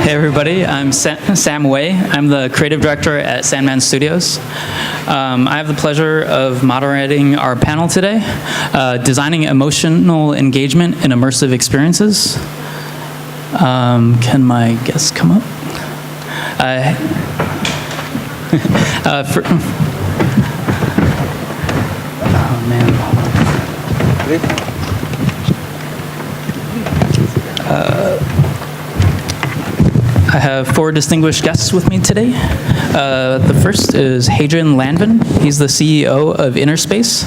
Hey everybody, I'm Sam Wei. I'm the creative director at Sandman Studios. I have the pleasure of moderating our panel today, Designing Emotional Engagement in Immersive Experiences. Can my guests come up? Oh man, I have four distinguished guests with me today. The first is Hadrien Lanvin. He's the CEO of Innerspace.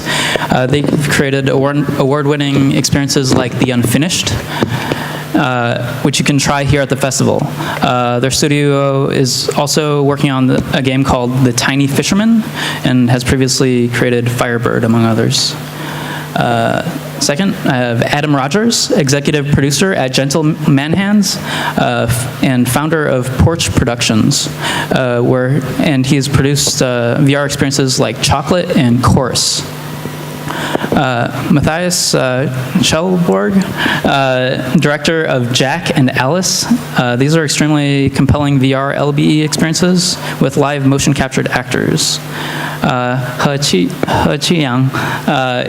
They've created award-winning experiences like The Unfinished, which you can try here at the festival. Their studio is also working on a game called The Tiny Fisherman and has previously created Firebird, among others. Second, I have Adam Rogers, executive producer at Gentle Manhands and founder of Porch Productions, and he has produced VR experiences like Chocolate and Chorus. Mathias chelebourg, director of Jack and Alice. These are extremely compelling VR LBE experiences with live motion captured actors. Qiyang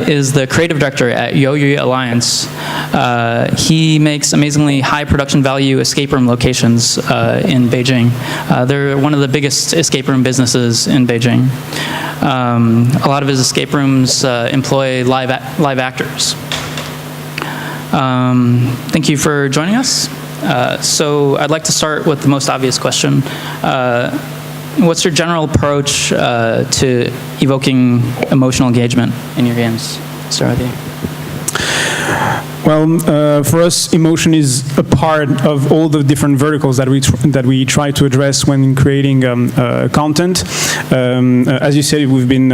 is the creative director at Yoyu Alliance. He makes amazingly high production value escape room locations in Beijing. They're one of the biggest escape room businesses in Beijing. A lot of his escape rooms employ live actors. Thank you for joining us. So I'd like to start with the most obvious question. What's your general approach to evoking emotional engagement in your games? Start with you. Well, for us, emotion is a part of all the different verticals that we try to address when creating content. As you said, we've been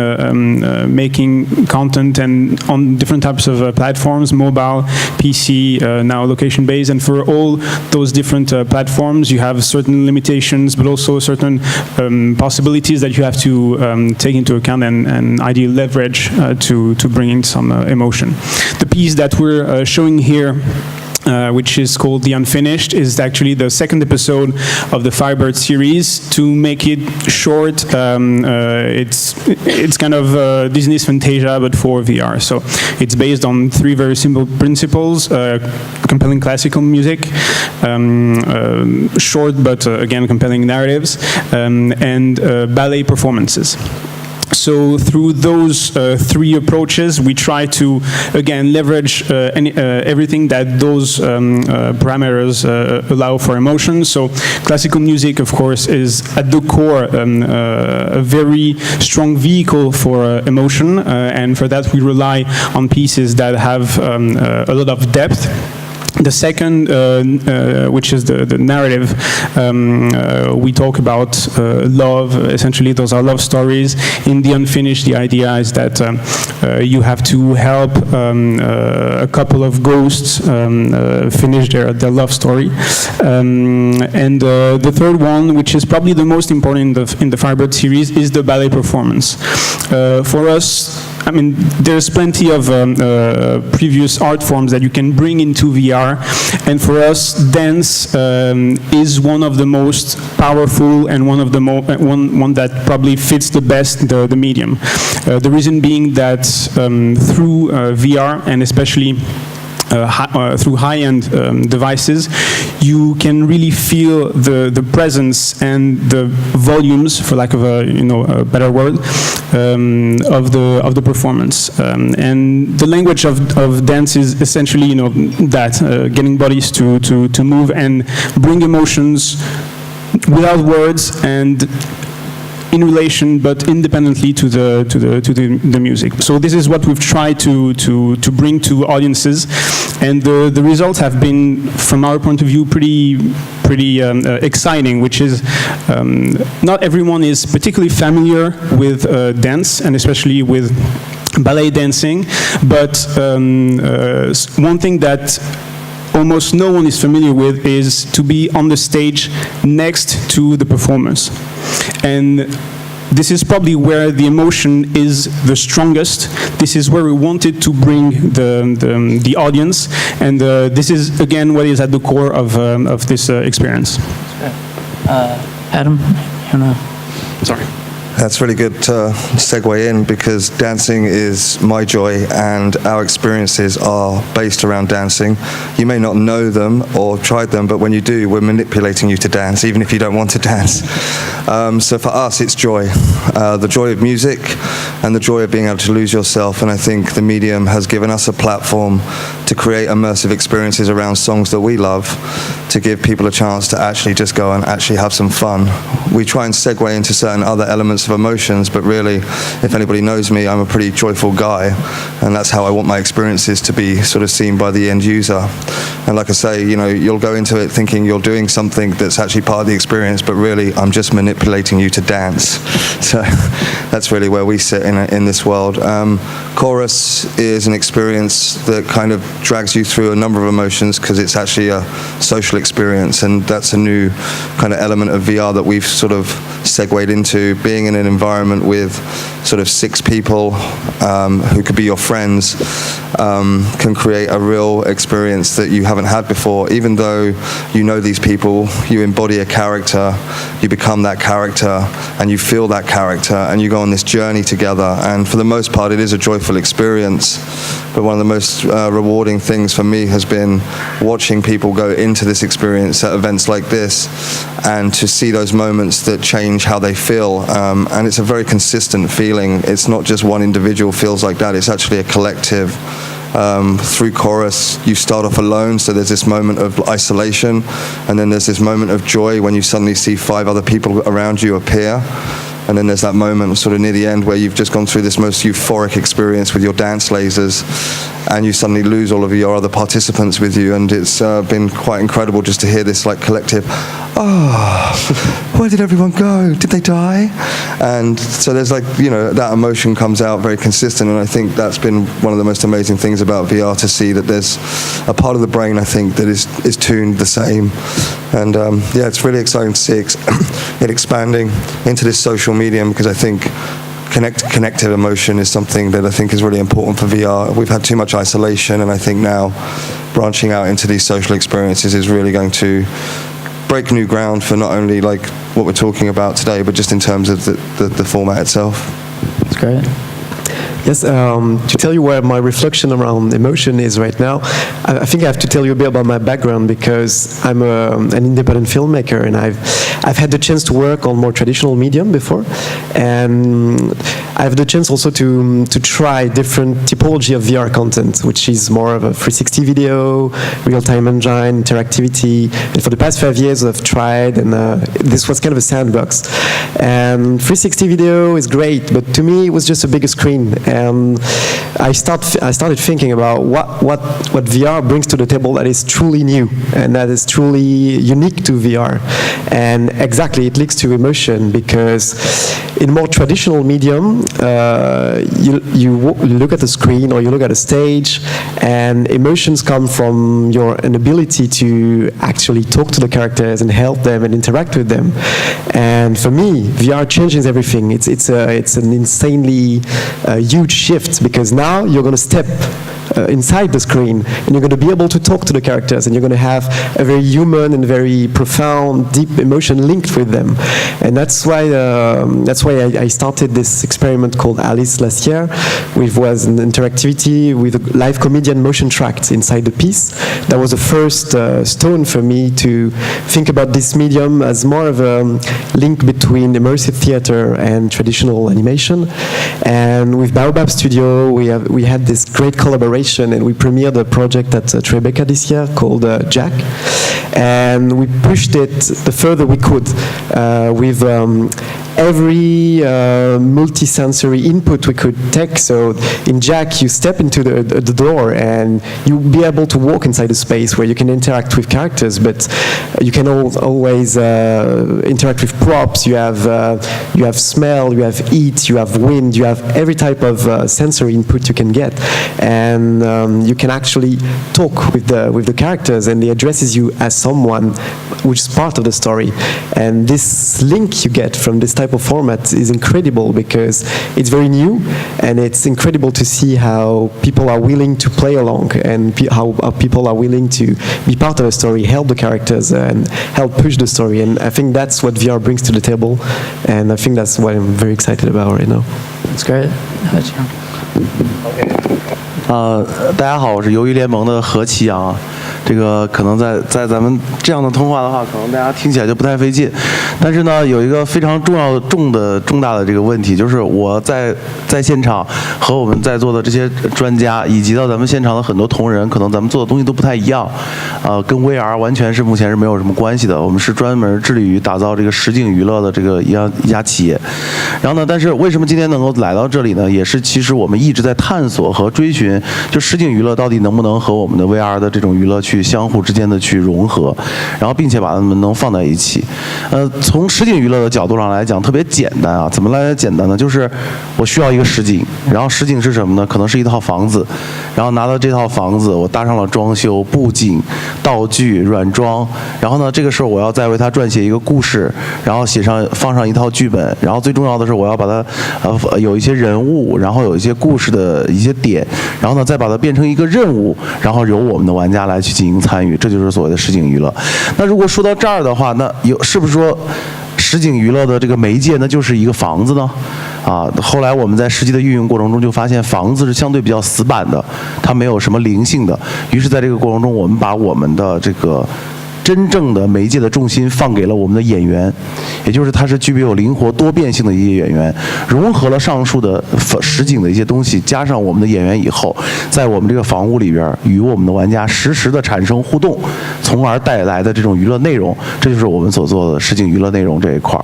making content and on different types of platforms, mobile, PC, now location-based, and for all those different platforms, you have certain limitations, but also certain possibilities that you have to take into account and ideally leverage to bring in some emotion. The piece that we're showing here, which is called The Unfinished, is actually the second episode of the Firebird series. To make it short, it's kind of Disney's Fantasia, but for VR. So it's based on three very simple principles: compelling classical music, short but again compelling narratives, and ballet performances. So through those three approaches, we try to, again, leverage everything that those parameters allow for emotion. So classical music, of course, is at the core a very strong vehicle for emotion, and for that we rely on pieces that have a lot of depth. The second, which is the narrative, we talk about love. Essentially, those are love stories. In The Unfinished, the idea is that you have to help a couple of ghosts finish their love story. And the third one, which is probably the most important in the Firebird series, is the ballet performance. For us, I mean, there's plenty of previous art forms that you can bring into VR, and for us, dance is one of the most powerful and one of the one that probably fits the best the medium. The reason being that through VR and especially through high-end devices, you can really feel the presence and the volumes, for lack of a better word, of the performance. And the language of dance is essentially that getting bodies to move and bring emotions without words and in relation but independently to the music. So this is what we've tried to bring to audiences, and the results have been, from our point of view, pretty exciting, which is not everyone is particularly familiar with dance, and especially with ballet dancing, but one thing that almost no one is familiar with is to be on the stage next to the performers. And this is probably where the emotion is the strongest. This is where we wanted to bring the audience, and this is again what is at the core of this experience. Adam, you wanna? Sorry. That's really good segue in, because dancing is my joy and our experiences are based around dancing. You may not know them or tried them, but when you do, we're manipulating you to dance, even if you don't want to dance. So for us, it's joy. The joy of music and the joy of being able to lose yourself. And I think the medium has given us a platform to create immersive experiences around songs that we love, to give people a chance to actually just go and actually have some fun. We try and segue into certain other elements of emotions, but really, if anybody knows me, I'm a pretty joyful guy, and that's how I want my experiences to be sort of seen by the end user. And like I say, you know, you'll go into it thinking you're doing something that's actually part of the experience, but really, I'm just manipulating you to dance. So that's really where we sit in this world. Chorus is an experience that kind of drags you through a number of emotions, because it's actually a social experience, and that's a new kind of element of VR that we've sort of segued into. Being in an environment with sort of 6 people who could be your friends can create a real experience that you haven't had before. Even though you know these people, you embody a character, you become that character, and you feel that character, and you go on this journey together. And for the most part, it is a joyful experience. But one of the most rewarding things for me has been watching people go into this experience at events like this, and to see those moments that change how they feel. And it's a very consistent feeling. It's not just one individual feels like that, it's actually a collective. Through chorus, you start off alone, so there's this moment of isolation, and then there's this moment of joy when you suddenly see 5 other people around you appear. And then there's that moment sort of near the end where you've just gone through this most euphoric experience with your dance lasers, and you suddenly lose all of your other participants with you. And it's been quite incredible just to hear this like collective, oh, where did everyone go? Did they die? And so there's like, you know, that emotion comes out very consistent. And I think that's been one of the most amazing things about VR, to see that there's a part of the brain, I think, that is tuned the same. And yeah, it's really exciting to see it expanding into this social medium, because I think connective emotion is something that I think is really important for VR. We've had too much isolation, and I think now branching out into these social experiences is really going to break new ground for not only like what we're talking about today, but just in terms of the format itself. That's great. Yes, to tell you where my reflection around emotion is right now, I think I have to tell you a bit about my background, because I'm an independent filmmaker, and I've had the chance to work on more traditional medium before, and I have the chance also to try different typology of VR content, which is more of a 360 video, real-time engine, interactivity. And for the past 5 years, I've tried, and this was kind of a sandbox. And 360 video is great, but to me, it was just a bigger screen. And I started thinking about what VR brings to the table that is truly new and that is truly unique to VR. And exactly, it links to emotion, because in more traditional medium, you look at the screen or you look at a stage, and emotions come from your inability to actually talk to the characters and help them and interact with them. And for me, VR changes everything. It's an insanely huge shift, because now you're going to step inside the screen, and you're going to be able to talk to the characters, and you're going to have a very human and very profound, deep emotion linked with them. And that's why I started this experiment called Alice last year, which was an interactivity with a live comedian motion tracked inside the piece. That was the first stone for me to think about this medium as more of a link between immersive theater and traditional animation. And with Baobab Studio, we had this great collaboration, and we premiered a project at Tribeca this year called Jack, and we pushed it the further we could with every multi-sensory input we could take. So in Jack, you step into the door, and you'll be able to walk inside a space where you can interact with characters, but you can always interact with props. You have smell, you have heat, you have wind, you have every type of sensory input you can get, and you can actually talk with the characters, and they addresses you as someone which is part of the story. And this link you get from this type type of format is incredible because it's very new, and it's incredible to see how people are willing to play along and how people are willing to be part of a story, help the characters, and help push the story. And I think that's what VR brings to the table, and I think that's what I'm very excited about right now. That's great. Qiyang. 大家好，我是鱿鱼联盟的何其阳。这个可能在咱们这样的通话的话，可能大家听起来就不太费劲。但是呢，有一个非常重大的这个问题，就是我在现场和我们在座的这些专家，以及到咱们现场的很多同仁，可能咱们做的东西都不太一样，跟 VR 完全是目前是没有什么关系的。我们是专门致力于打造这个实景娱乐的这个一家企业。然后呢，但是为什么今天能够来到这里呢？也是其实我们一直在探索和追寻，就实景娱乐到底能不能和我们的 VR 的这种娱乐去相互之间的去融合，然后并且把它们能放在一起。从实景娱乐的角度上来讲，特别简单啊。怎么来简单呢？就是我需要一个实景，然后实景是什么呢？可能是一套房子，然后拿到这套房子，我搭上了装修、布景、道具、软装，然后呢，这个时候我要再为它撰写一个故事，然后放上一套剧本，然后最重要的是我要把它有一些人物，然后有一些故事的一些点，然后呢再把它变成一个任务，然后由我们的玩家来去进行参与，这就是所谓的实景娱乐。那如果说到这儿的话，那是不是说实景娱乐的这个媒介那就是一个房子呢？后来我们在实际的运用过程中就发现，房子是相对比较死板的，它没有什么灵性的。于是在这个过程中，我们把我们的这个真正的媒介的重心放给了我们的演员，也就是它是具备有灵活多变性的一些演员，融合了上述的实景的一些东西，加上我们的演员以后，在我们这个房屋里边与我们的玩家实时的产生互动，从而带来的这种娱乐内容，这就是我们所做的实景娱乐内容这一块。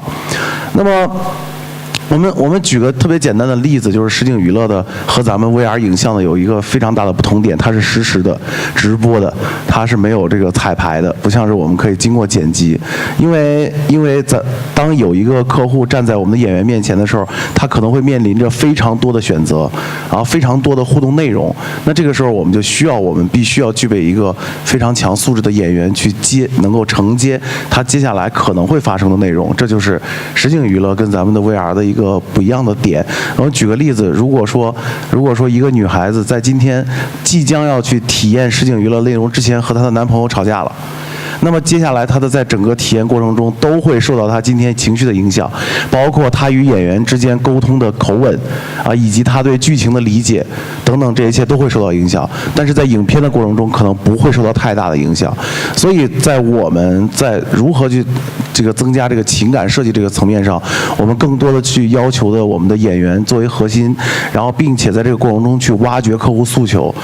那么我们举个特别简单的例子，就是实景娱乐的和咱们 VR 影像的有一个非常大的不同点，它是实时的、直播的，它是没有这个彩排的，不像是我们可以经过剪辑。因为当有一个客户站在我们的演员面前的时候，他可能会面临着非常多的选择，然后非常多的互动内容。那这个时候我们必须要具备一个非常强素质的演员去能够承接他接下来可能会发生的内容。这就是实景娱乐跟咱们的 VR 的一个不一样的点。我举个例子，如果说一个女孩子在今天即将要去体验实景娱乐内容之前和她的男朋友吵架了，那么接下来她的在整个体验过程中都会受到她今天情绪的影响，包括她与演员之间沟通的口吻以及她对剧情的理解等等，这一切都会受到影响。但是在影片的过程中可能不会受到太大的影响。所以在我们在如何去这个增加这个情感设计这个层面上，我们更多的去要求的我们的演员作为核心，然后并且在这个过程中去挖掘客户诉求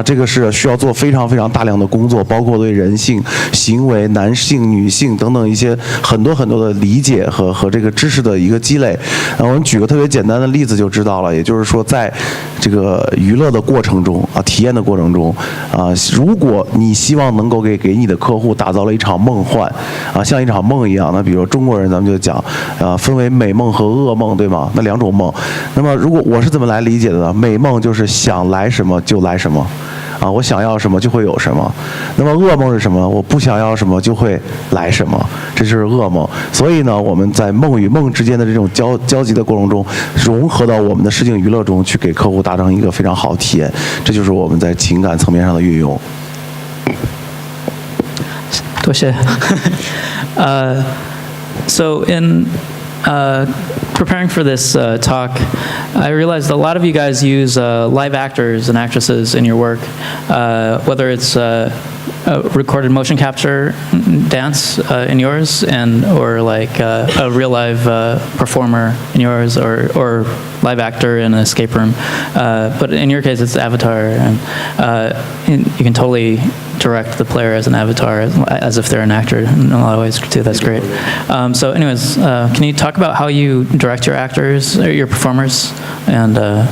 这个是需要做非常非常大量的工作，包括对人性、行为、男性、女性等等一些很多的理解和这个知识的一个积累。我们举个特别简单的例子就知道了，也就是说在这个娱乐的过程中体验的过程中如果你希望能够给你的客户打造了一场梦幻像一场梦一样，那比如中国人咱们就讲分为美梦和噩梦，对吗？那两种梦。那么如果我是怎么来理解的呢？美梦就是想来什么就来什么我想要什么就会有什么。那么噩梦是什么？我不想要什么就会来什么，这就是噩梦。所以呢，我们在梦与梦之间的这种交集的过程中，融合到我们的实景娱乐中去，给客户达成一个非常好的体验，这就是我们在情感层面上的运用。多谢。So in preparing for this talk, I realized a lot of you guys use live actors and actresses in your work, whether it's recorded motion capture dance in yours, or like a real live performer in yours, or live actor in an escape room. But in your case, it's avatar, and you can totally direct the player as an avatar, as if they're an actor in a lot of ways too. That's great. So anyways, can you talk about how you direct your actors, or your performers, and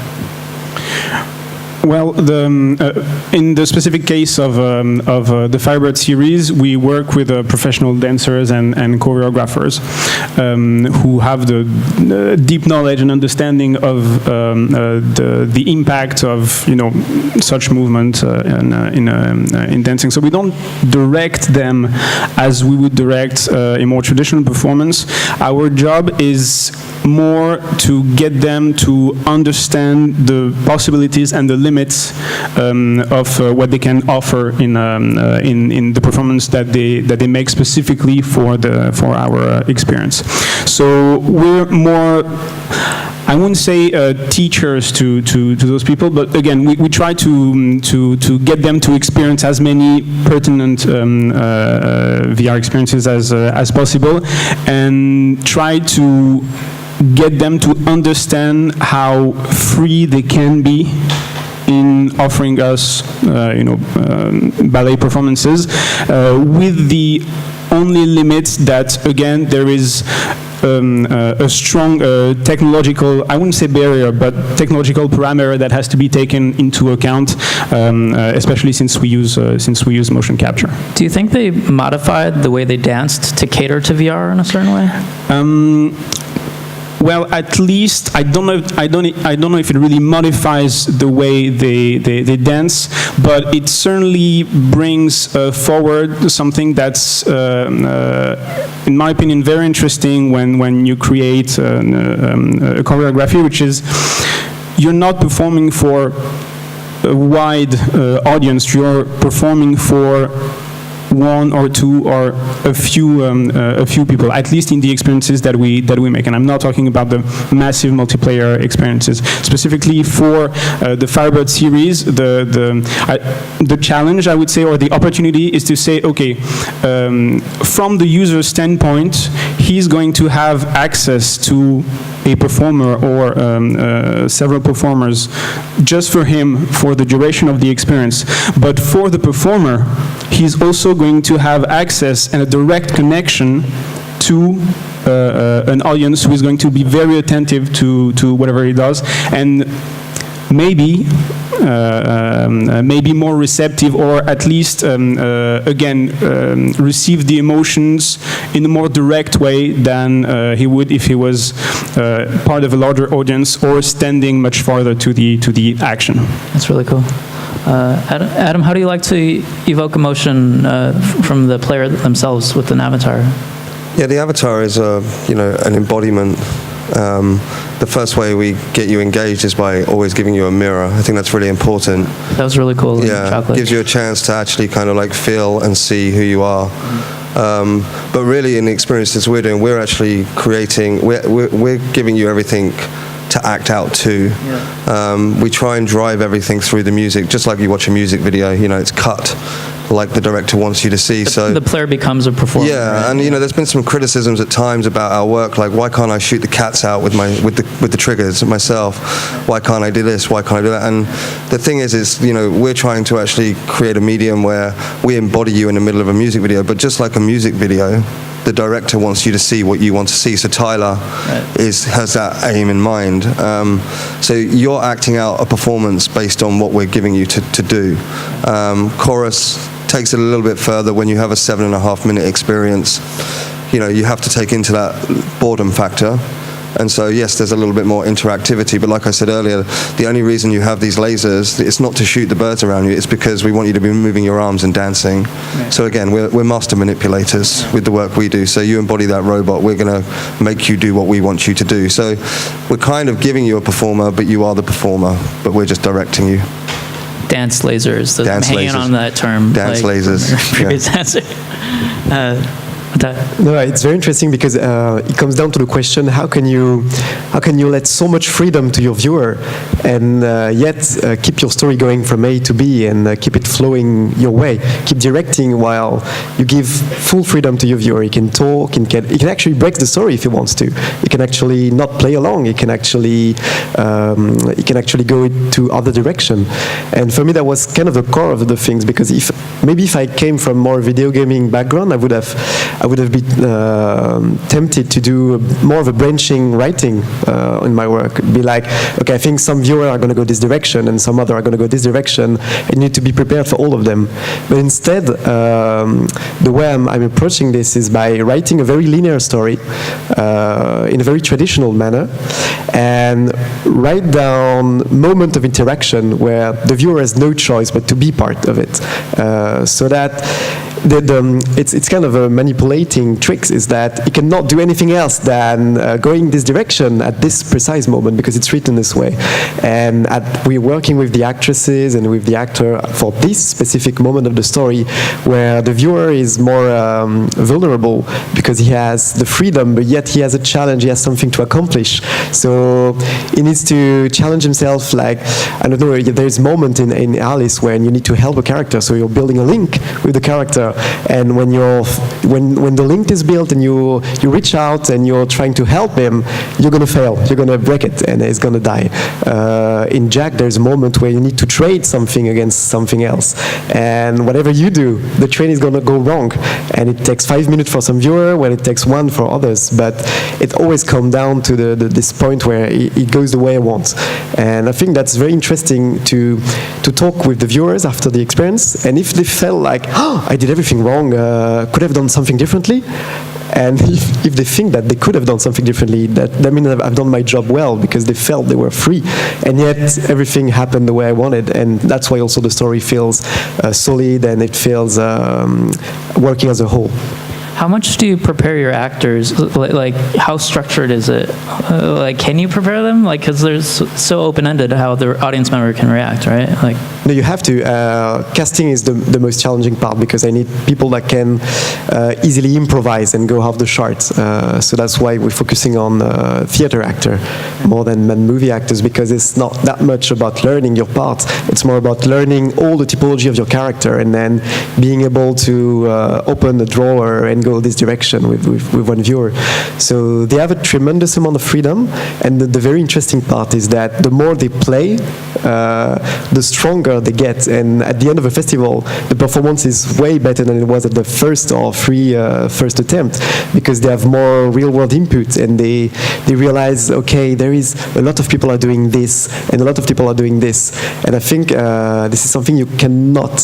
Well, in the specific case of the Firebird series, we work with professional dancers and choreographers who have the deep knowledge and understanding of the impact of such movement in dancing. So we don't direct them as we would direct a more traditional performance. Our job is more to get them to understand the possibilities and the limits of what they can offer in the performance that they make specifically for our experience. So we're more, I wouldn't say teachers to those people, but again, we try to get them to experience as many pertinent VR experiences as possible, and try to get them to understand how free they can be in offering us, ballet performances, with the only limits that, again, there is a strong technological, I wouldn't say barrier, but technological parameter that has to be taken into account, especially since we use motion capture. Do you think they modified the way they danced to cater to VR in a certain way? Well, at least I don't know if it really modifies the way they dance, but it certainly brings forward something that's, in my opinion, very interesting when you create a choreography, which is you're not performing for a wide audience. You're performing for one or two or a few people, at least in the experiences that we make. And I'm not talking about the massive multiplayer experiences. Specifically for the Firebird series, the challenge, I would say, or the opportunity is to say, okay, from the user's standpoint, he's going to have access to a performer or several performers just for him for the duration of the experience. But for the performer, he's also going to have access and a direct connection to an audience who is going to be very attentive to whatever he does, and maybe more receptive, or at least receive the emotions in a more direct way than he would if he was part of a larger audience or standing much farther to the action. That's really cool. Adam, how do you like to evoke emotion from the player themselves with an avatar? Yeah, the avatar is an embodiment. The first way we get you engaged is by always giving you a mirror. I think that's really important. That was really cool. Yeah, gives you a chance to actually kind of like feel and see who you are. But really, in the experiences we're doing, we're actually creating. We're giving you everything to act out to. Yeah. We try and drive everything through the music, just like you watch a music video. It's cut like the director wants you to see. So the player becomes a performer. Yeah, right? And there's been some criticisms at times about our work, like why can't I shoot the cats out with the triggers myself? Why can't I do this? Why can't I do that? And the thing is we're trying to actually create a medium where we embody you in the middle of a music video, but just like a music video, the director wants you to see what you want to see. So Tyler has that aim in mind. So you're acting out a performance based on what we're giving you to do. Chorus takes it a little bit further. When you have a 7.5-minute experience, you have to take into that boredom factor. And so, yes, there's a little bit more interactivity, but like I said earlier, the only reason you have these lasers, it's not to shoot the birds around you, it's because we want you to be moving your arms and dancing. Right. So again, we're master manipulators with the work we do. So you embody that robot, we're going to make you do what we want you to do. So we're kind of giving you a performer, but you are the performer, but we're just directing you. Dance lasers. Dance hanging lasers. On that term. Dance lasers. Previous answer. No, it's very interesting because it comes down to the question: how can you let so much freedom to your viewer and yet keep your story going from A to B and keep it flowing your way? Keep directing while you give full freedom to your viewer. He can talk. He can actually break the story if he wants to. He can actually not play along. He can actually go into other direction. And for me, that was kind of the core of the things, because if I came from more video gaming background, I would have been tempted to do more of a branching writing in my work. Be like, okay, I think some viewers are going to go this direction and some other are going to go this direction, and you need to be prepared for all of them. But instead, the way I'm approaching this is by writing a very linear story in a very traditional manner, and write down moment of interaction where the viewer has no choice but to be part of it, so that it's kind of a manipulating tricks is that it cannot do anything else than going this direction at this precise moment because it's written this way. And we're working with the actresses and with the actor for this specific moment of the story where the viewer is more vulnerable because he has the freedom, but yet he has a challenge, he has something to accomplish. So he needs to challenge himself, like, I don't know, there's a moment in Alice when you need to help a character, so you're building a link with the character, and when the link is built and you reach out and you're trying to help him, you're gonna fail, you're gonna break it, and he's gonna die. In Jack, there's a moment where you need to trade something against something else, and whatever you do, the trade is gonna go wrong, and it takes 5 minutes for some viewer, when it takes 1 for others, but it always comes down to this point where it goes the way I want. And I think that's very interesting to talk with the viewers after the experience, and if they felt like, oh, I did everything wrong, could I have done something differently? And if they think that they could have done something differently, that means I've done my job well because they felt they were free, and yet everything happened the way I wanted, and that's why also the story feels solid and it feels working as a whole. How much do you prepare your actors? Like how structured is it? Like, can you prepare them? Like, because there's so open-ended how the audience member can react, right? Like, no, you have to. Casting is the most challenging part because I need people that can easily improvise and go off the charts. So that's why we're focusing on theater actor more than movie actors, because it's not that much about learning your part. It's more about learning all the typology of your character and then being able to open the drawer and go this direction with one viewer. So they have a tremendous amount of freedom, and the very interesting part is that the more they play, the stronger they get, and at the end of a festival the performance is way better than it was at the first or first attempt, because they have more real-world input and they realize, okay, there is a lot of people are doing this and a lot of people are doing this, and I think this is something you cannot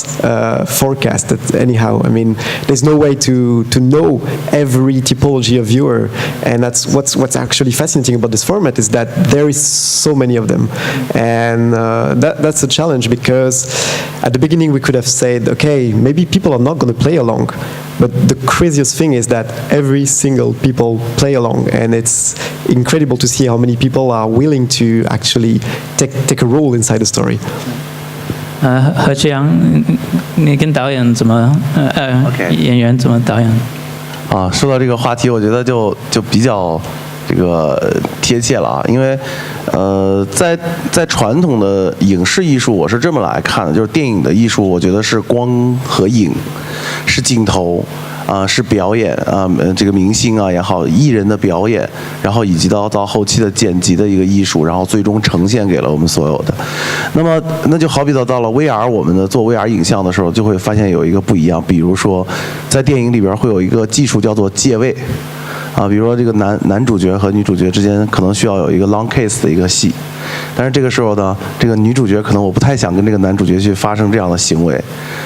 forecast anyhow. I mean, there's no way to know every typology of viewer, and that's what's actually fascinating about this format, is that there is so many of them, and that's a challenge, because at the beginning we could have said, okay, maybe people are not going to play along, but the craziest thing is that every single people play along, and it's incredible to see how many people are willing to actually take a role inside the story. 何志阳，你跟导演怎么演员怎么导演？啊，说到这个话题，我觉得就比较这个贴切了啊，因为在传统的影视艺术，我是这么来看的，就是电影的艺术，我觉得是光和影，是镜头。是表演这个明星也好，艺人的表演，然后以及到后期的剪辑的一个艺术，然后最终呈现给了我们所有的。那就好比到了 VR， 我们做 VR 影像的时候，就会发现有一个不一样，比如说在电影里边会有一个技术叫做借位。比如说这个男主角和女主角之间可能需要有一个 long kiss 的一个戏，但是这个时候呢，这个女主角可能我不太想跟这个男主角去发生这样的行为，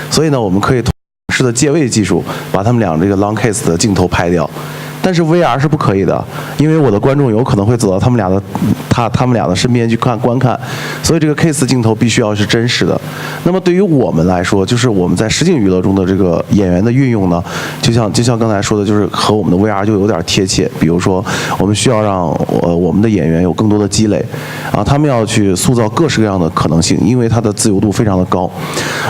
所以呢，我们可以式的借位技术把他们俩这个 long kiss 的镜头拍掉，但是 VR 是不可以的，因为我的观众有可能会走到他们俩的身边去观看，所以这个 kiss 镜头必须要是真实的。那么对于我们来说，就是我们在实景娱乐中的这个演员的运用呢，就像刚才说的，就是和我们的 VR 就有点贴切。比如说，我们需要让我们的演员有更多的积累，他们要去塑造各式各样的可能性，因为它的自由度非常的高。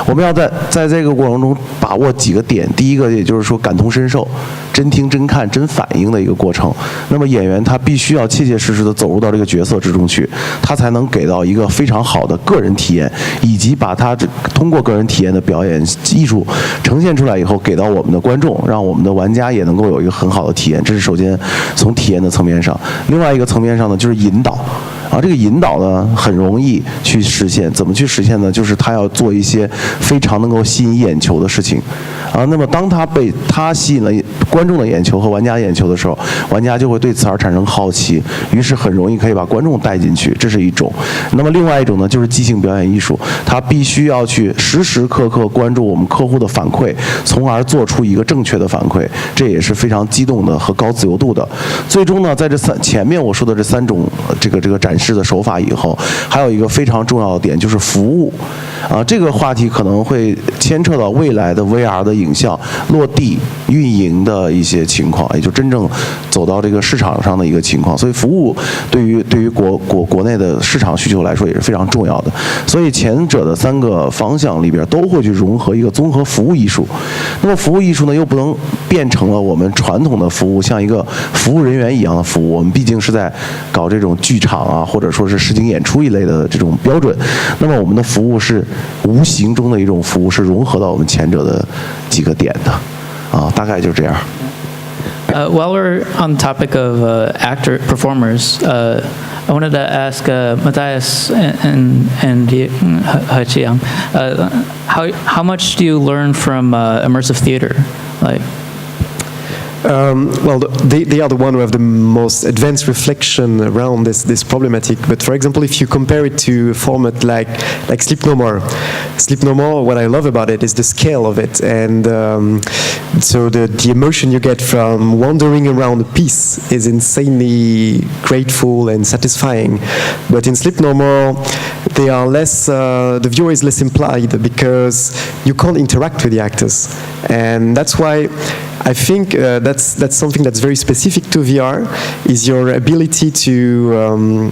我们要在这个过程中把握几个点，第一个也就是说感同身受，真听真看真反应的一个过程。那么演员他必须要切切实实的走入到这个角色之中去，他才能给到一个非常好的个人体验，以及把他通过个人体验的表演艺术呈现出来以后，给到我们的观众，让我们的玩家也能够有一个很好的体验。这是首先从体验的层面上。另外一个层面上呢，就是引导。这个引导呢很容易去实现，怎么去实现呢？就是他要做一些非常能够吸引眼球的事情，那么当他吸引了观众的眼球和玩家眼球的时候，玩家就会对此而产生好奇，于是很容易可以把观众带进去，这是一种。那么另外一种呢，就是即兴表演艺术，他必须要去时时刻刻关注我们客户的反馈，从而做出一个正确的反馈，这也是非常激动的和高自由度的。最终呢，在前面我说的这三种这个展示示的手法以后，还有一个非常重要的点就是服务。这个话题可能会牵扯到未来的 VR 的影像落地运营的一些情况，也就真正走到这个市场上的一个情况。所以服务对于国内的市场需求来说也是非常重要的。所以前者的3个方向里边都会去融合一个综合服务艺术。那么服务艺术呢，又不能变成了我们传统的服务，像一个服务人员一样的服务。我们毕竟是在搞这种剧场啊，或者说是实景演出一类的这种标准。那么我们的服务是无形中的一种服务，是融合到我们前者的几个点的，大概就这样。While we're on the topic of performers, I wanted to ask Mathias and Qiyang, how much do you learn from immersive theater? Well, they are the one who have the most advanced reflection around this problematic. But for example, if you compare it to a format like Sleep No More, what I love about it is the scale of it, and so the emotion you get from wandering around a piece is insanely grateful and satisfying. But in Sleep No More, they are less. The viewer is less implied because you can't interact with the actors, and that's why I think that's something that's very specific to VR, is your ability to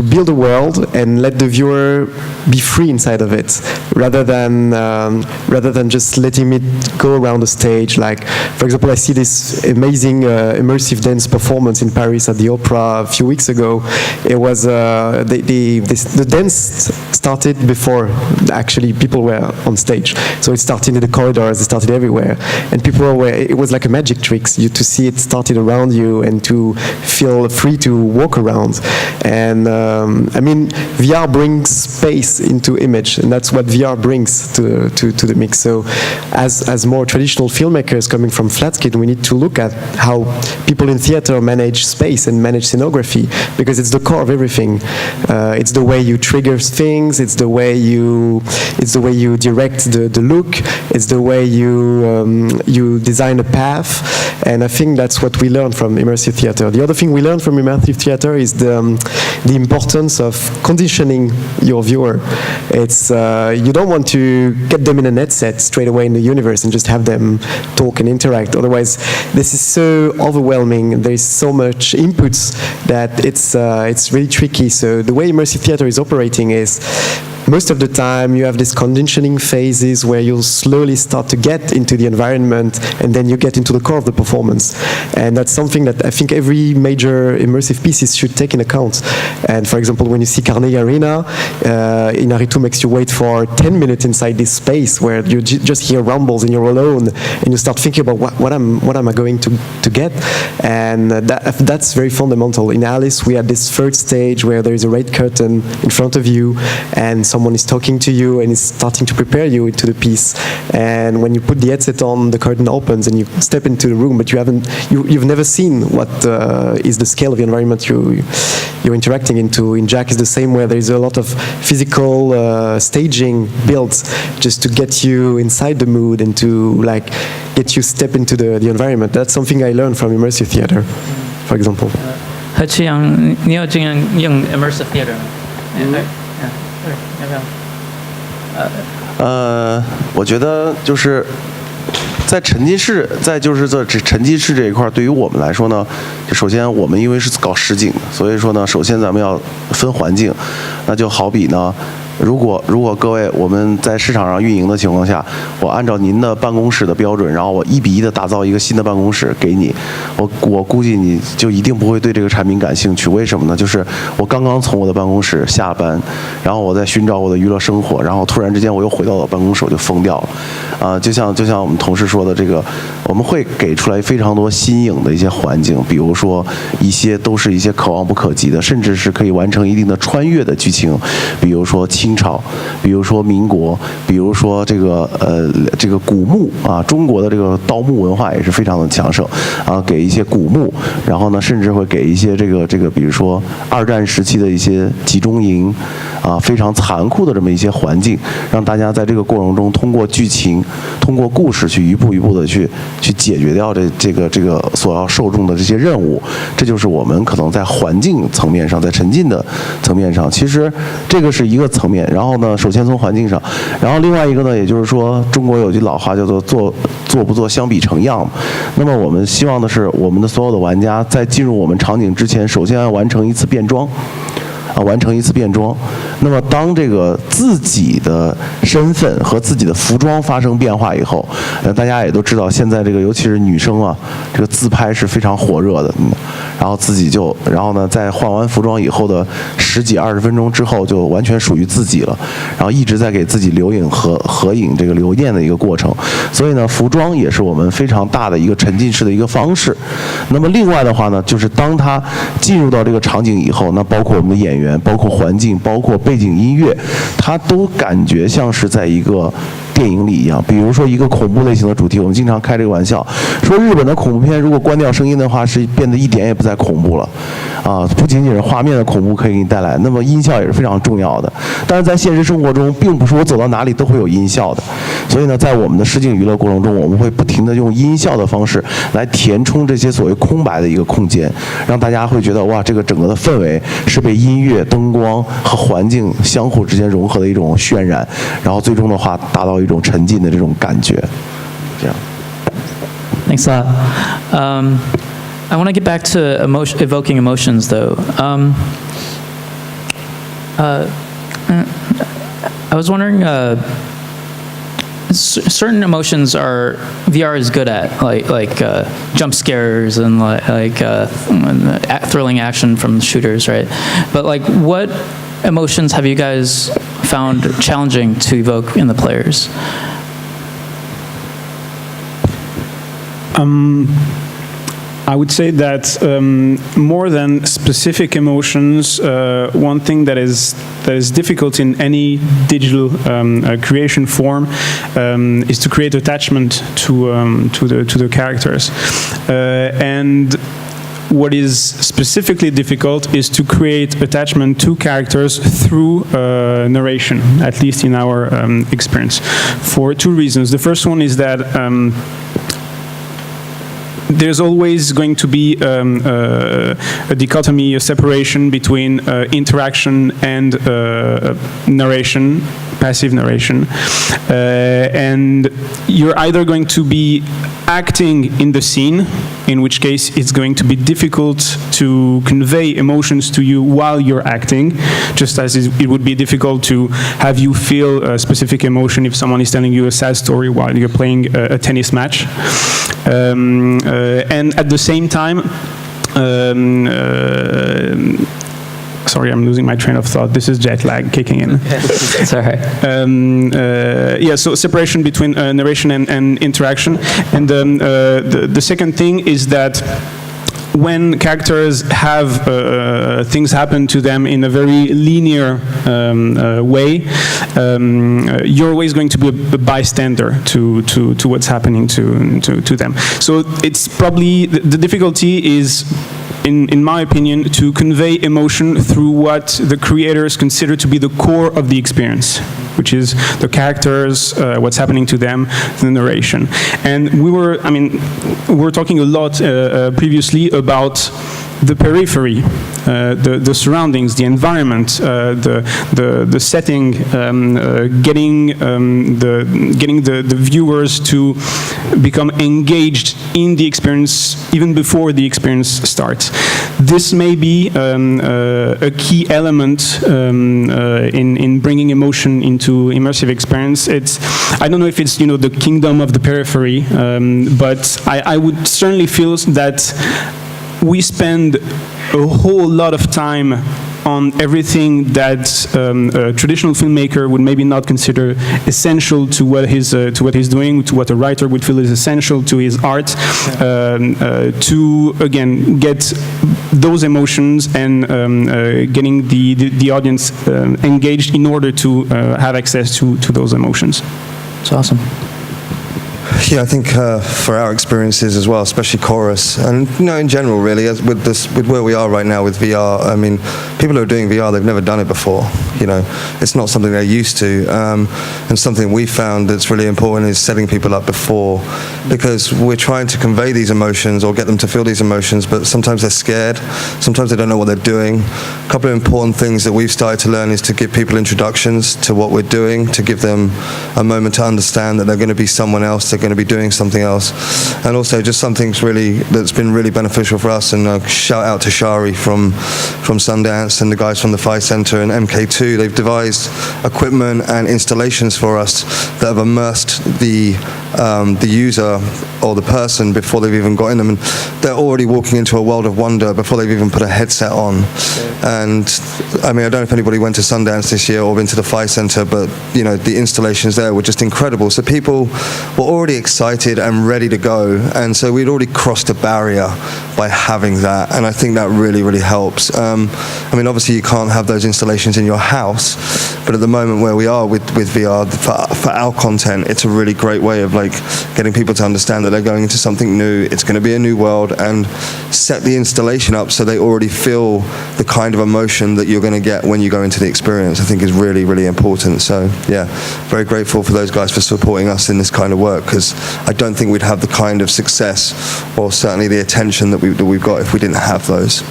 build a world and let the viewer be free inside of it, rather than just letting it go around the stage. Like, for example, I see this amazing immersive dance performance in Paris at the Opera a few weeks ago. It was the dance started before actually people were on stage. So it started in the corridors, it started everywhere, and people were. It was like a magic trick. To see it started around you and to feel free to walk around. And I mean, VR brings space into image, and that's what VR brings to the mix. So, as more traditional filmmakers coming from Flatskin, we need to look at how people in theater manage space and manage scenography, because it's the core of everything. It's the way you trigger things. It's the way you direct the look. It's the way you design a path. And I think that's what we learn from immersive theater. The other thing we learn from immersive theater is the importance of conditioning your viewer. It's you don't want to get them in a headset straight away in the universe and just have them talk and interact. Otherwise, this is so overwhelming. There's so much inputs that it's really tricky. So the way immersive theater is operating is, most of the time you have these conditioning phases where you'll slowly start to get into the environment, and then you get into the core of the performance. And that's something that I think every major immersive pieces should take in account. And for example, when you see Carnegie Arena, Inaritu makes you wait for 10 minutes inside this space where you just hear rumbles and you're alone, and you start thinking about what am I going to get. And that's very fundamental. In Alice, we had this third stage where there is a red curtain in front of you, and someone is talking to you and is starting to prepare you into the piece. And when you put the headset on, the curtain opens and you step into the room, but you've never seen what is the scale of the environment you're interacting into. In Jack is the same, where there is a lot of physical staging built just to get you inside the mood and to get you step into the environment. That's something I learned from immersive theater, for example. Qiyang, 你有经验用 immersive theater 吗？我觉得就是在沉浸式，就是这沉浸式这一块，对于我们来说呢，首先我们因为是搞实景的，所以说呢，首先咱们要分环境，那就好比呢。如果各位我们在市场上运营的情况下，我按照您的办公室的标准，然后我1比1的打造一个新的办公室给你，我估计你就一定不会对这个产品感兴趣。为什么呢？就是我刚刚从我的办公室下班，然后我在寻找我的娱乐生活，然后突然之间我又回到了办公室，我就疯掉了。就像我们同事说的，这个我们会给出来非常多新颖的一些环境，比如说一些都是一些可望不可及的，甚至是可以完成一定的穿越的剧情，比如说清朝，比如说民国，比如说这个古墓啊，中国的这个盗墓文化也是非常的强盛啊，给一些古墓，然后呢，甚至会给一些这个，比如说2战时期的一些集中营啊，非常残酷的这么一些环境，让大家在这个过程中通过剧情通过故事去一步一步的去解决掉这个所要受众的这些任务。这就是我们可能在环境层面上，在沉浸的层面上，其实这个是一个层面。然后呢，首先从环境上，然后另外一个呢，也就是说，中国有句老话叫做做不做相比成样。那么我们希望的是，我们的所有的玩家在进入我们场景之前，首先要完成一次变装。完成一次变装。那么当这个自己的身份和自己的服装发生变化以后，大家也都知道，现在这个尤其是女生啊，这个自拍是非常火热的。然后然后呢，在换完服装以后的10几20分钟之后，就完全属于自己了。然后一直在给自己留影合影这个留念的一个过程。所以呢，服装也是我们非常大的一个沉浸式的一个方式。那么另外的话呢，就是当他进入到这个场景以后，那包括我们的演员，包括环境，包括背景音乐，他都感觉像是在一个电影里一样。比如说一个恐怖类型的主题，我们经常开这个玩笑，说日本的恐怖片如果关掉声音的话，是变得一点也不再恐怖了，不仅仅是画面的恐怖可以给你带来，那么音效也是非常重要的。但是在现实生活中，并不是我走到哪里都会有音效的，所以呢，在我们的实景娱乐过程中，我们会不停地用音效的方式来填充这些所谓空白的一个空间，让大家会觉得哇，这个整个的氛围是被音乐、灯光和环境相互之间融合的一种渲染，然后最终的话达到一种沉浸的这种感觉。这样。Thanks a lot. I want to get back to evoking emotions, though. I was wondering, certain emotions VR is good at, like jump scares and thrilling action from shooters, right? But what emotions have you guys found challenging to evoke in the players? I would say that more than specific emotions, one thing that is difficult in any digital creation form is to create attachment to the characters, and what is specifically difficult is to create attachment to characters through narration, at least in our experience, for two reasons. The first one is that there's always going to be a dichotomy, a separation between interaction and narration, passive narration, and you're either going to be acting in the scene, in which case it's going to be difficult to convey emotions to you while you're acting, just as it would be difficult to have you feel a specific emotion if someone is telling you a sad story while you're playing a tennis match. And at the same time, sorry, I'm losing my train of thought. This is jet lag kicking in. It's all right. Yeah, so separation between narration and interaction. And the second thing is that when characters have things happen to them in a very linear way, you're always going to be a bystander to what's happening to them. So it's probably, the difficulty is, in my opinion, to convey emotion through what the creators consider to be the core of the experience, which is the characters, what's happening to them, the narration. And we were talking a lot previously about the periphery, the surroundings, the environment, the setting, getting the viewers to become engaged in the experience even before the experience starts. This may be a key element in bringing emotion into immersive experience. I don't know if it's the kingdom of the periphery, but I would certainly feel that we spend a whole lot of time on everything that a traditional filmmaker would maybe not consider essential to what he's doing, to what a writer would feel is essential to his art, to again get those emotions and getting the audience engaged in order to have access to those emotions. It's awesome. Yeah, I think for our experiences as well, especially chorus, and in general, really, with where we are right now with VR, I mean, people who are doing VR, they've never done it before. You know, it's not something they're used to. And something we found that's really important is setting people up before, because we're trying to convey these emotions or get them to feel these emotions, but sometimes they're scared, sometimes they don't know what they're doing. A couple of important things that we've started to learn is to give people introductions to what we're doing, to give them a moment to understand that they're going to be someone else, they're going to be doing something else. And also just something's that's been really beneficial for us, and shout out to Shari from Sundance and the guys from the Phi Center and MK2. They've devised equipment and installations for us that have immersed the user or the person before they've even got in them, and they're already walking into a world of wonder before they've even put a headset on. And I mean, I don't know if anybody went to Sundance this year or been to the Phi Center, but you know, the installations there were just incredible. So people were already excited and ready to go, and so we'd already crossed a barrier by having that, and I think that really, really helps. I mean, obviously you can't have those installations in your house, but at the moment where we are with VR, for our content, it's a really great way of like getting people to understand that they're going into something new, it's going to be a new world, and set the installation up so they already feel the kind of emotion that you're going to get when you go into the experience. I think is really, really important. So yeah, very grateful for those guys for supporting us in this kind of work, because I don't think we'd have the kind of success or certainly the attention that we've got if we didn't have those.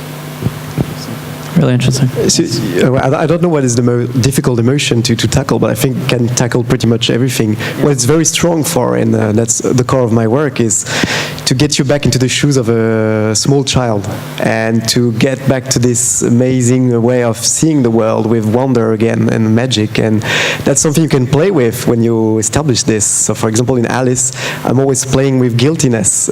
Really interesting. So, I don't know what is the most difficult emotion to tackle, but I think can tackle pretty much everything. What it's very strong for, and that's the core of my work, is to get you back into the shoes of a small child and to get back to this amazing way of seeing the world with wonder again and magic. And that's something you can play with when you establish this. So for example, in Alice, I'm always playing with guiltiness.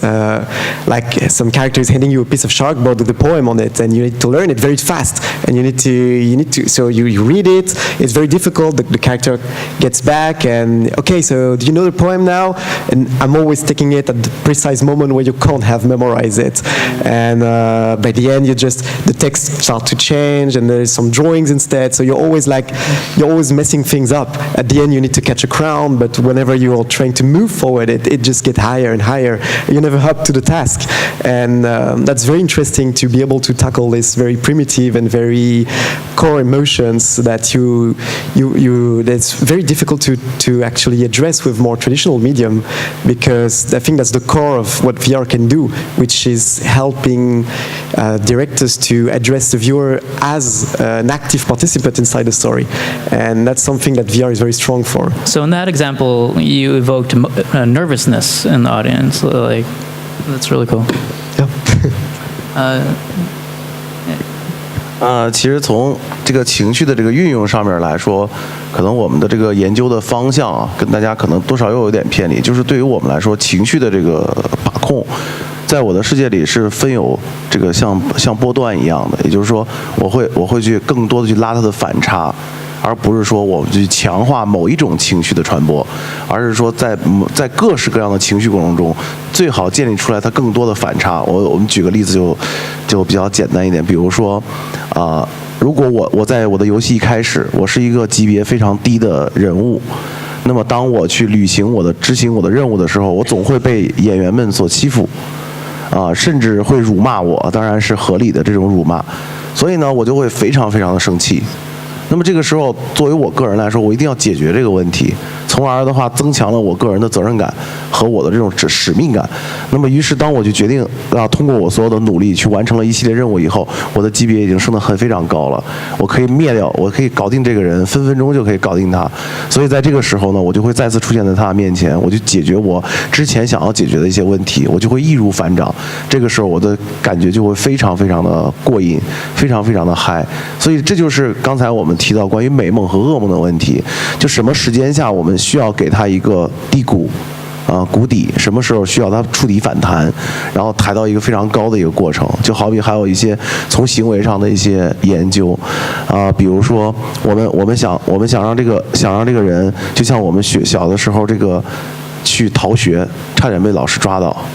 Like some character is handing you a piece of chalkboard with a poem on it, and you need to learn it very fast. And you need to, so you read it, it's very difficult, the character gets back and, okay, so do you know the poem now? And I'm always taking it at the precise moment where you can't have memorized it. And by the end, the text starts to change and there's some drawings instead, so you're always messing things up. At the end, you need to catch a crown, but whenever you're trying to move forward, it just gets higher and higher. You never up to the task. And that's very interesting to be able to tackle this very primitive and very core emotions that that's very difficult to actually address with more traditional medium, because I think that's the core of what VR can do, which is helping directors to address the viewer as an active participant inside the story, and that's something that VR is very strong for. So in that example, you evoked nervousness in the audience. Like, that's really cool. Yeah. 其实从这个情绪的这个运用上面来说，可能我们的这个研究的方向啊，跟大家可能多少又有点偏离。就是对于我们来说，情绪的这个把控，在我的世界里是分有这个像波段一样的，也就是说，我会去更多的去拉它的反差。而不是说我们去强化某一种情绪的传播，而是说在各式各样的情绪过程中，最好建立出来它更多的反差。我们举个例子就比较简单一点，比如说，如果我在我的游戏一开始，我是一个级别非常低的人物，那么当我去执行我的任务的时候，我总会被演员们所欺负，甚至会辱骂我，当然是合理的这种辱骂，所以呢，我就会非常非常的生气。那么这个时候，作为我个人来说，我一定要解决这个问题，从而的话增强了我个人的责任感和我的这种使命感。那么于是当我就决定通过我所有的努力去完成了一系列任务以后，我的级别已经升得非常高了，我可以搞定这个人，分分钟就可以搞定他。所以在这个时候呢，我就会再次出现在他的面前，我就解决我之前想要解决的一些问题，我就会易如反掌。这个时候我的感觉就会非常非常的过瘾，非常非常的嗨。所以这就是刚才我们提到关于美梦和噩梦的问题，就什么时间下我们需要给他一个低谷，谷底，什么时候需要他触底反弹，然后抬到一个非常高的一个过程。就好比还有一些从行为上的一些研究，比如说我们想让这个人，就像我们小的时候这个去逃学，差点被老师抓到。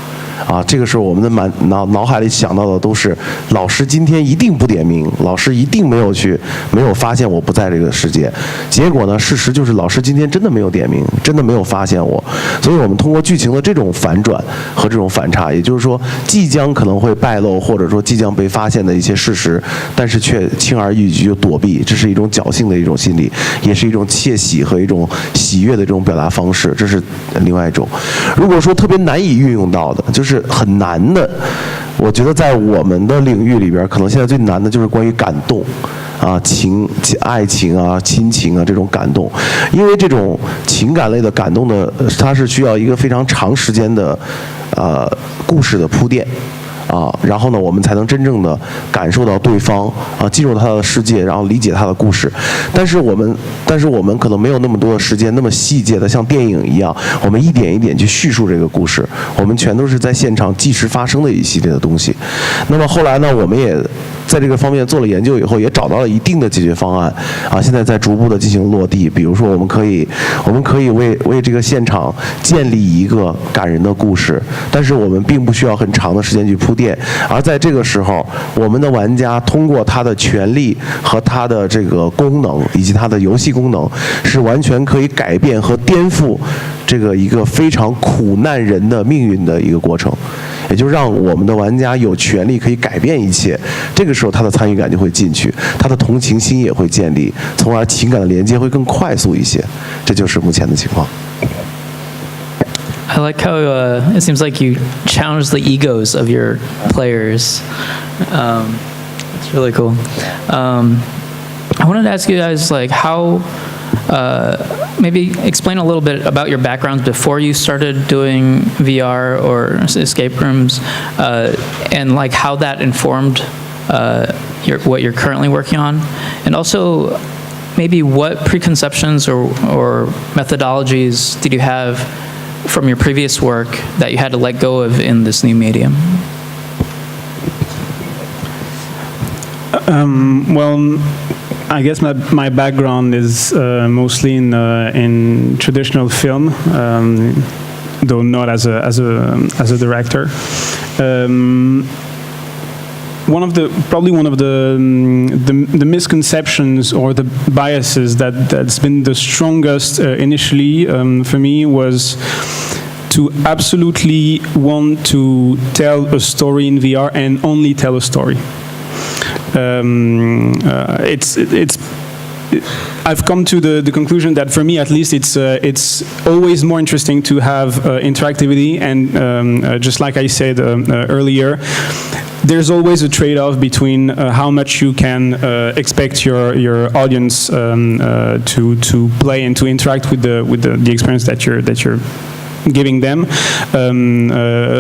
啊，这个时候我们的脑海里想到的都是老师今天一定不点名，老师一定没有发现我不在这个世界。结果呢，事实就是老师今天真的没有点名，真的没有发现我。所以我们通过剧情的这种反转和这种反差，也就是说即将可能会败露或者说即将被发现的一些事实，但是却轻而易举就躲避，这是一种侥幸的一种心理，也是一种窃喜和一种喜悦的这种表达方式，这是另外一种。如果说特别难以运用到的，就是很难的，我觉得在我们的领域里边，可能现在最难的就是关于感动。啊，爱情啊，亲情啊，这种感动，因为这种情感类的感动的，它是需要一个非常长时间的，故事的铺垫。然后呢，我们才能真正的感受到对方进入他的世界，然后理解他的故事。但是我们可能没有那么多的时间，那么细节的像电影一样，我们一点一点去叙述这个故事。我们全都是在现场即时发生的一系列的东西。那么后来呢，我们也在这个方面做了研究以后，也找到了一定的解决方案现在在逐步的进行落地。比如说，我们可以为这个现场建立一个感人的故事，但是我们并不需要很长的时间去铺垫。而在这个时候，我们的玩家通过他的权利和他的这个功能以及他的游戏功能，是完全可以改变和颠覆这个一个非常苦难人的命运的一个过程，也就让我们的玩家有权利可以改变一切。这个时候他的参与感就会进去，他的同情心也会建立，从而情感的连接会更快速一些。这就是目前的情况。I like how it seems like you challenge the egos of your players. It's really cool. I wanted to ask you guys, like, how maybe explain a little bit about your backgrounds before you started doing VR or escape rooms, and like how that informed what you're currently working on, and also maybe what preconceptions or methodologies did you have from your previous work that you had to let go of in this new medium? Well, I guess my background is mostly in traditional film, though not as a director. One of the misconceptions or the biases that's been the strongest initially for me was to absolutely want to tell a story in VR and only tell a story. I've come to the conclusion that for me, at least, it's always more interesting to have interactivity, and just like I said earlier, there's always a trade-off between how much you can expect your audience to play and to interact with the experience that you're giving them,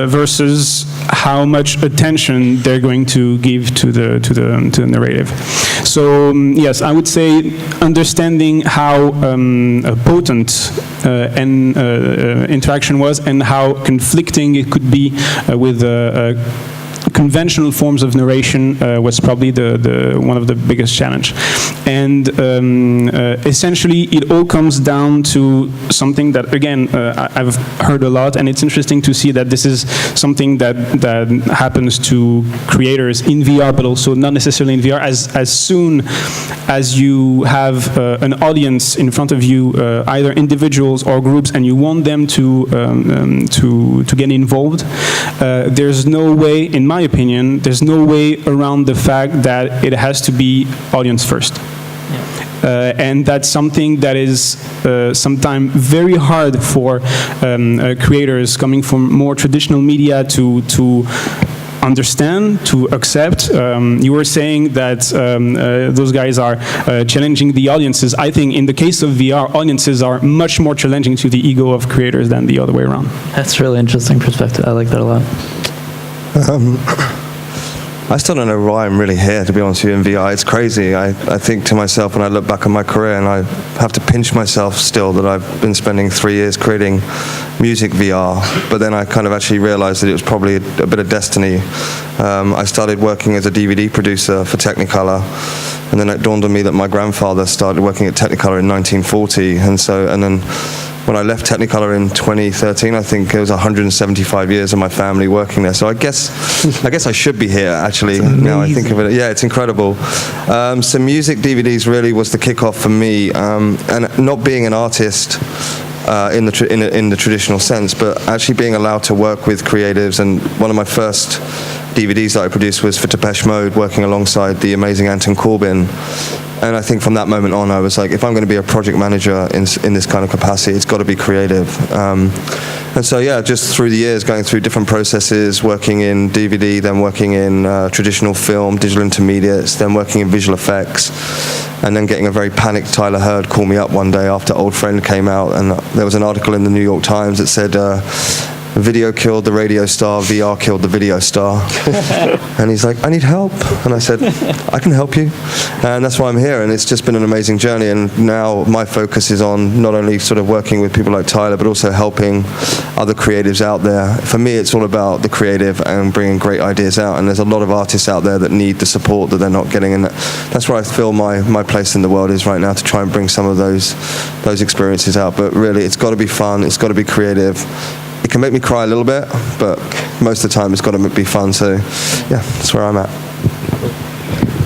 versus how much attention they're going to give to the narrative. So yes, I would say understanding how potent interaction was and how conflicting it could be with conventional forms of narration was probably one of the biggest challenge. And essentially it all comes down to something that, again, I've heard a lot, and it's interesting to see that this is something that happens to creators in VR, but also not necessarily in VR. As soon as you have an audience in front of you, either individuals or groups, and you want them to get involved, there's no way, in my opinion, there's no way around the fact that it has to be audience first. And that's something that is sometimes very hard for creators coming from more traditional media to understand, to accept. You were saying that those guys are challenging the audiences. I think in the case of VR, audiences are much more challenging to the ego of creators than the other way around. That's a really interesting perspective. I like that a lot. I still don't know why I'm really here, to be honest with you, in VR. It's crazy. I think to myself when I look back on my career, and I have to pinch myself still that I've been spending 3 years creating music VR, but then I kind of actually realized that it was probably a bit of destiny. I started working as a DVD producer for Technicolor, and then it dawned on me that my grandfather started working at Technicolor in 1940, and then when I left Technicolor in 2013, I think it was 175 years of my family working there. So I guess I should be here, actually, now I think of it. Yeah, it's incredible. So music DVDs really was the kickoff for me, and not being an artist in the traditional sense, but actually being allowed to work with creatives. And one of my first DVDs that I produced was for Depeche Mode, working alongside the amazing Anton Corbijn. And I think from that moment on, I was like, if I'm going to be a project manager in this kind of capacity, it's got to be creative. And so, yeah, just through the years, going through different processes, working in DVD, then working in traditional film, digital intermediates, then working in visual effects, and then getting a very panicked Tyler Hurd call me up one day after Old Friend came out, and there was an article in the New York Times that said, video killed the radio star, VR killed the video star. And he's like, I need help. And I said, I can help you. And that's why I'm here. And it's just been an amazing journey. And now my focus is on not only sort of working with people like Tyler, but also helping other creatives out there. For me, it's all about the creative and bringing great ideas out. And there's a lot of artists out there that need the support that they're not getting. And that's where I feel my place in the world is right now, to try and bring some of those experiences out. But really, it's got to be fun. It's got to be creative. It can make me cry a little bit, but most of the time it's got to be fun. So, yeah, that's where I'm at.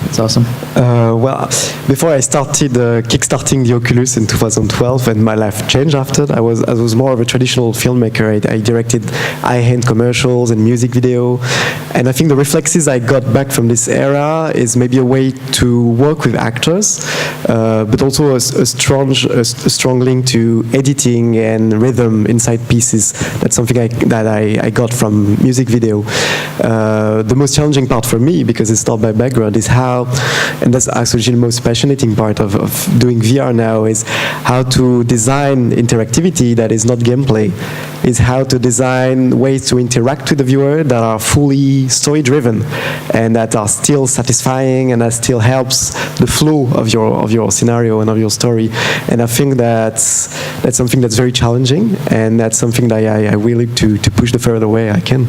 That's awesome. Well, before I started kickstarting the Oculus in 2012, and my life changed after, I was more of a traditional filmmaker. I directed high-end commercials and music video, and I think the reflexes I got back from this era is maybe a way to work with actors, but also a strong link to editing and rhythm inside pieces. That's something that I got from music video. The most challenging part for me, because it's not my background, is how, and that's actually the most fascinating part of doing VR now, is how to design interactivity that is not gameplay, is how to design ways to interact with the viewer that are fully story-driven and that are still satisfying and that still helps the flow of your scenario and of your story. And I think that's something that's very challenging, and that's something that I really to push the further way I can.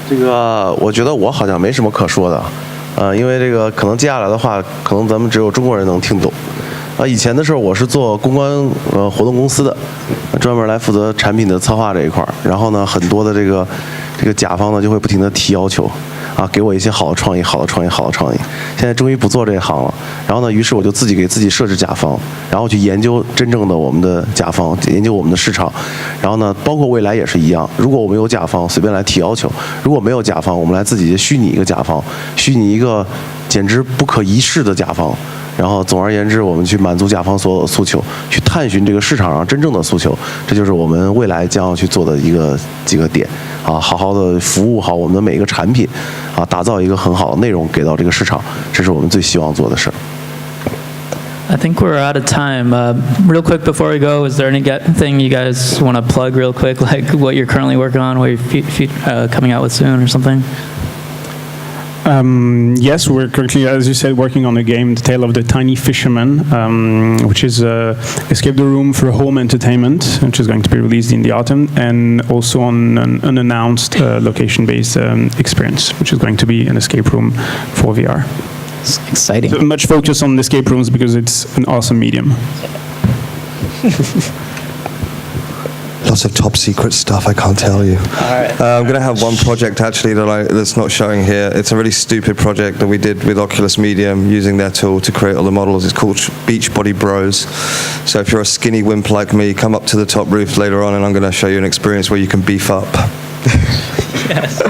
这个我觉得我好像没什么可说的，因为这个可能接下来的话，可能咱们只有中国人能听懂。以前的时候我是做公关活动公司的，专门来负责产品的策划这一块儿。然后呢，很多的这个甲方呢就会不停地提要求，给我一些好的创意。现在终于不做这一行了，然后呢，于是我就自己给自己设置甲方，然后去研究真正的我们的甲方，研究我们的市场。然后呢，包括未来也是一样，如果我们有甲方，随便来提要求；如果没有甲方，我们来自己虚拟一个甲方，虚拟一个简直不可一世的甲方。然后总而言之，我们去满足甲方所有的诉求，去探寻这个市场上真正的诉求，这就是我们未来将要去做的几个点，好好的服务好我们的每一个产品，打造一个很好的内容给到这个市场，这是我们最希望做的事。I think we're out of time. Real quick before we go, is there anything you guys want to plug real quick, like what you're currently working on, what you're coming out with soon or something? Yes, we're currently, as you said, working on a game, The Tale of the Tiny Fisherman, which is Escape the Room for home entertainment, which is going to be released in the autumn, and also on an unannounced location-based experience, which is going to be an escape room for VR. It's exciting. So much focus on escape rooms because it's an awesome medium. Lots of top secret stuff I can't tell you. I'm going to have one project actually that's not showing here. It's a really stupid project that we did with Oculus Medium using their tool to create all the models. It's called Beachbody Bros. So if you're a skinny wimp like me, come up to the top roof later on and I'm going to show you an experience where you can beef up. Yes.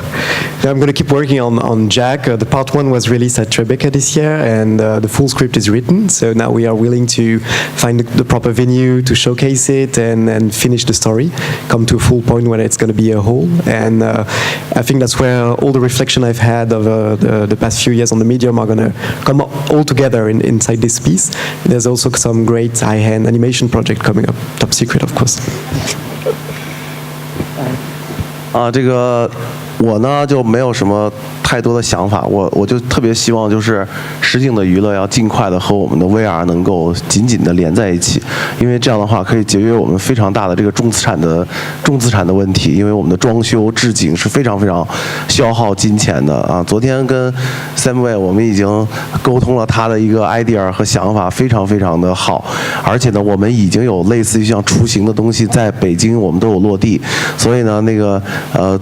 I'm going to keep working on Jack. The part 1 was released at Tribeca this year, and the full script is written. So now we are willing to find the proper venue to showcase it and finish the story, come to a full point where it's going to be a whole. And I think that's where all the reflection I've had over the past few years on the medium are going to come all together inside this piece. There's also some great high-end animation project coming up, top secret, of course. 这个我呢就没有什么太多的想法，我就特别希望就是实景的娱乐要尽快的和我们的 VR 能够紧紧的连在一起，因为这样的话可以节约我们非常大的这个重资产的问题，因为我们的装修置景是非常非常消耗金钱的。昨天跟 Samway，我们已经沟通了他的一个 idea 和想法，非常非常的好。而且呢，我们已经有类似于像雏形的东西在北京，我们都有落地。所以呢，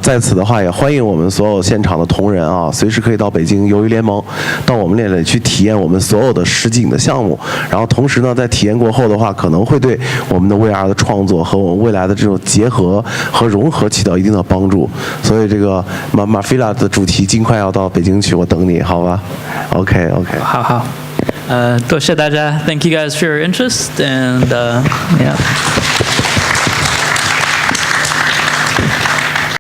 在此的话也欢迎我们所有现场的同仁啊，随时可以到北京鱿鱼联盟，到我们那里去体验我们所有的实景的项目。然后同时呢，在体验过后的话，可能会对我们的 VR 的创作和我们未来的这种结合和融合起到一定的帮助。所以这个马菲拉的主题尽快要到北京去，我等你，好吧 ？OK。好，多谢大家。Thank you guys for your interest and yeah.